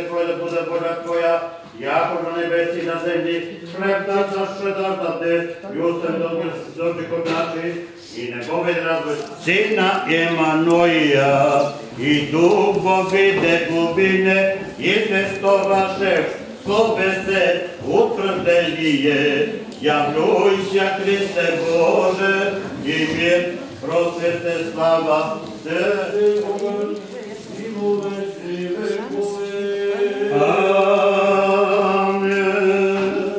Божие Твое да буде воля Твоя, яко на небесі і на землі, хлеб наш ще дав нам днес, і остави дочеком наших, і не поведи нас до Сина Еммануила, і Дух Божий глубине, і свесто ваше, словесе утверждение, явлюйся, Христе Боже, и мир, просвете слава, Тебе, и вовечни векове. Амин.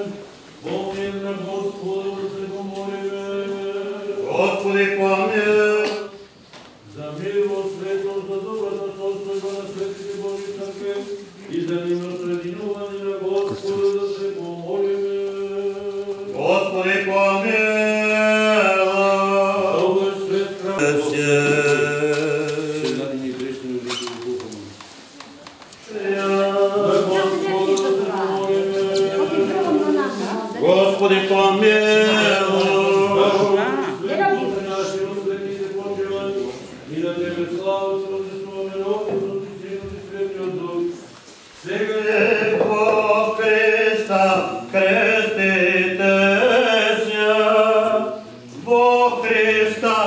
Помни на Господа, се помолиме. Господи, помни. За милост, светост, за добрата состойба на светите Божи църкви и за милосрединуване на Господа да се помолиме. Господи, помилуй. Добър свет красен. Сега ни грешни велики духом. За Господа да се помолиме. Господи, помилуй. И на Тебе слава се възжествуваме Отцу и Сину и Святиот Дух. Сега по Христа крестите ся, во Христа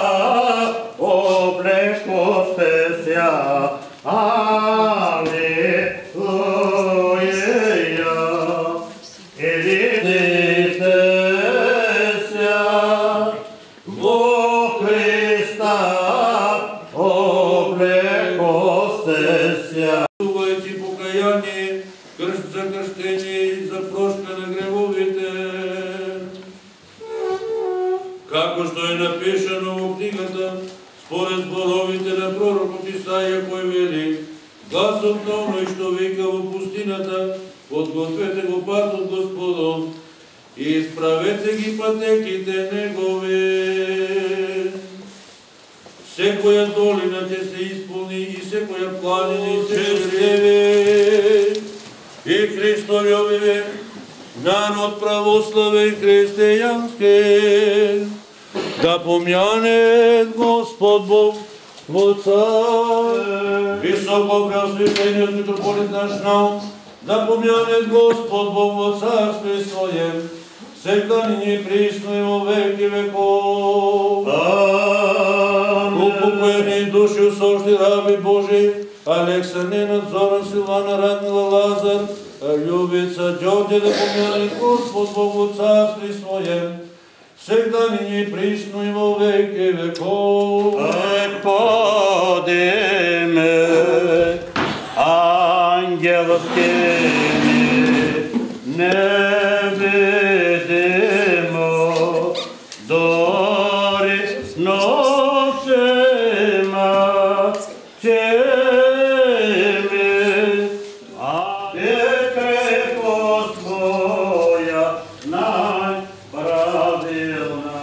облекохте ся. Алилуя. Елидите ся, во Христа облекохте ся. Сувайте покаяние, кръст за кръщение и за прошка на греховите. Како што е напишано во книгата, според зборовите на пророкот Исаија, кој вели: гласот на оној што вика во пустината, подгответе го патот Господов и исправете ги пътеките негови. Секоја долина ќе се исполни и секоја планина и се шреви. И Христовјови народ православен христијански да помјане Господ Бог во цар. Високо преосвещениот митрополит наш Наум да помјане Господ Бог во царстве својем, сега ниње присно и во веки веков. Упокоени души усошти раби Божи, Алекса Ненад, Зоран, Силвана, Радмила, Лазар, Љубица, Ѓорѓе да помјане Господ Бог во царстве својем, сега ниње присно и во веки веков. Подиме ангелскими невидимо дори носима чеми, а крепост твоя най-правилна.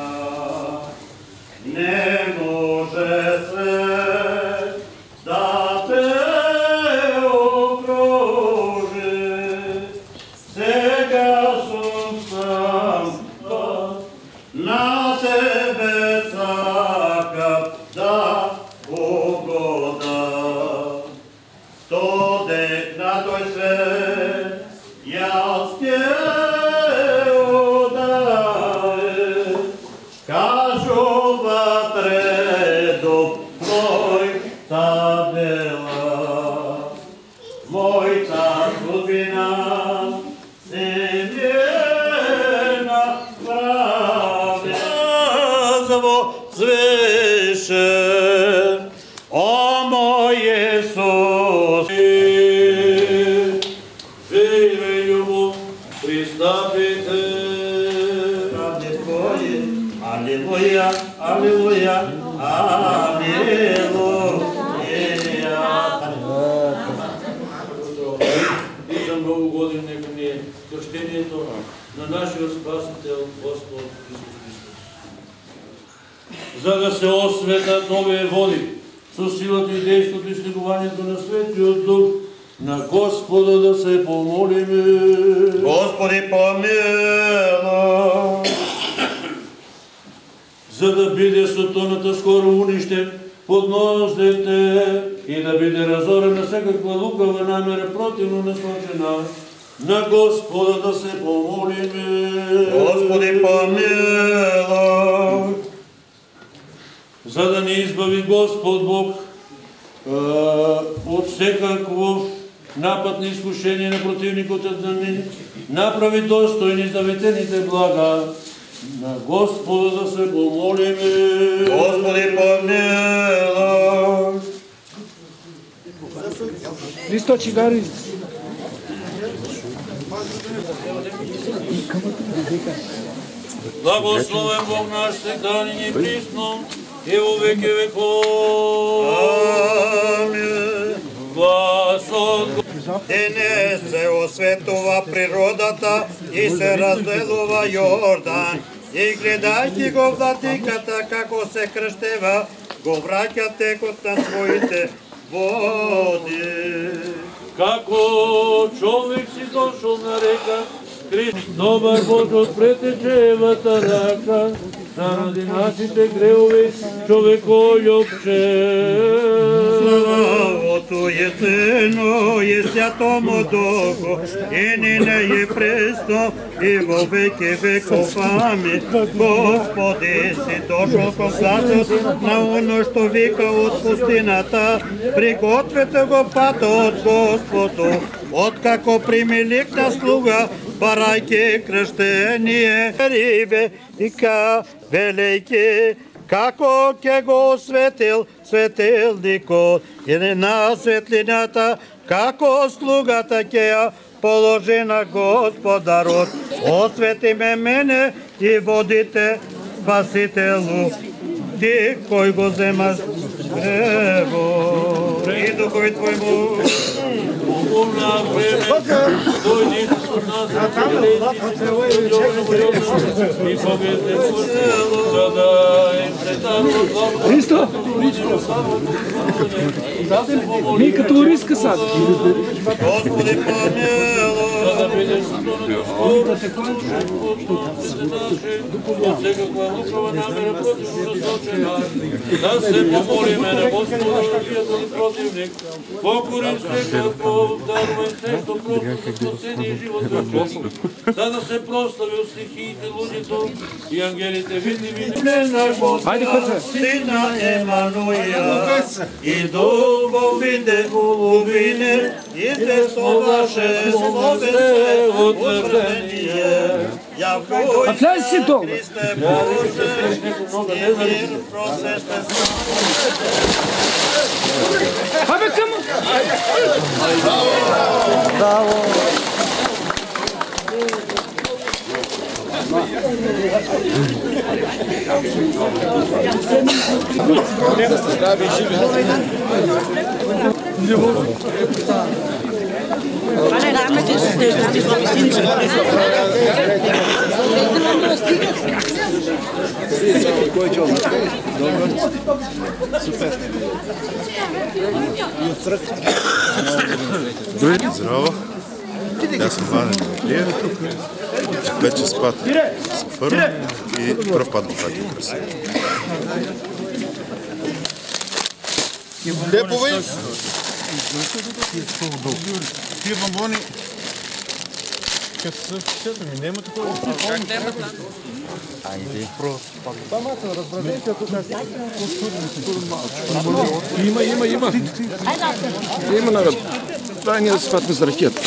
Не може свет да те окружи. Сега сум сам на тебе сакам да угода. То дек на тој свет јас ќе ударе, кажу ватредо мојта дела, мојта судбина семена правила. Звише, о мой Иисус, живе љубов, пристапите. Правде Твои, алилуја, алилуја, алилуја. И за многу години нека ни е крштението на нашиот Спасител Господ Исус Христос. За да се осветат овие води со силата и действото и слегувањето на Светиот Дух, на Господа да се помолиме. Господи, помилуј. За да биде сатаната скоро уништен подносите и да биде разорена всякаква лукава намера противно насочена. На Господа да се помолиме. Господи, помилуй. За да ни избави Господ Бог от всякакво напад на изкушение на противниките, да ни направи достойни заветените блага. На Господа да се помолиме. Господи, помилуй. Христо Чигари. Благословен Бог наш, всегда нині и присно, и во веки веков. Амин. Глас от И не се осветува природата и се разделува Йордан. И гледайки го владиката како се кръщева, го враќа текот на своите води. Како човек си дошол на река, Христ, добар Боже, от претечевата рака, заради нашите грехови човеко љубче. Славото е Сино и Святому Духу, и нине е пресно, и во веки веков. Амин. Господи, си дошол кон гласот на оно што вика од пустината, пригответе го патот Господу, откако прими лик на слуга, барајќи крштение, рибе и велејќи, како ќе го осветил светилникот и на светлината, како слугата ќе ја положи на Господарот. Освети ме мене и водите Спасителу, ти кој го земаш грево и духови твојму. Умна време, дојди кod нас, и победне за да им предавам главно. Христо, ми като риска сад. Господи, помилуй. За да бидеш скоро, от всекаква лукава намера противно насочена, да се помолиме на Господа, виятел и противник, покорим се како дарува им се, што просто цени живот вечен, за да се прослави от стихиите, луѓето и ангелите видливи. Хайде, Коце. Сина Емануила, и дубовите голубине, и десно ваше слове се утвърдение. А влез си долу. Христе Боже, и мир просеща се. Абе, към... Ale dáme ty slovisinče. Здраво. Аз съм Ваня Дмитриев. Вече спад с фърм и пръв път в Радио Красиво. Лепове! Тия бомбони, като са вчета ми, няма такова. Как няма там? Айде. Има народ. Дай ние да се фатме за ракета.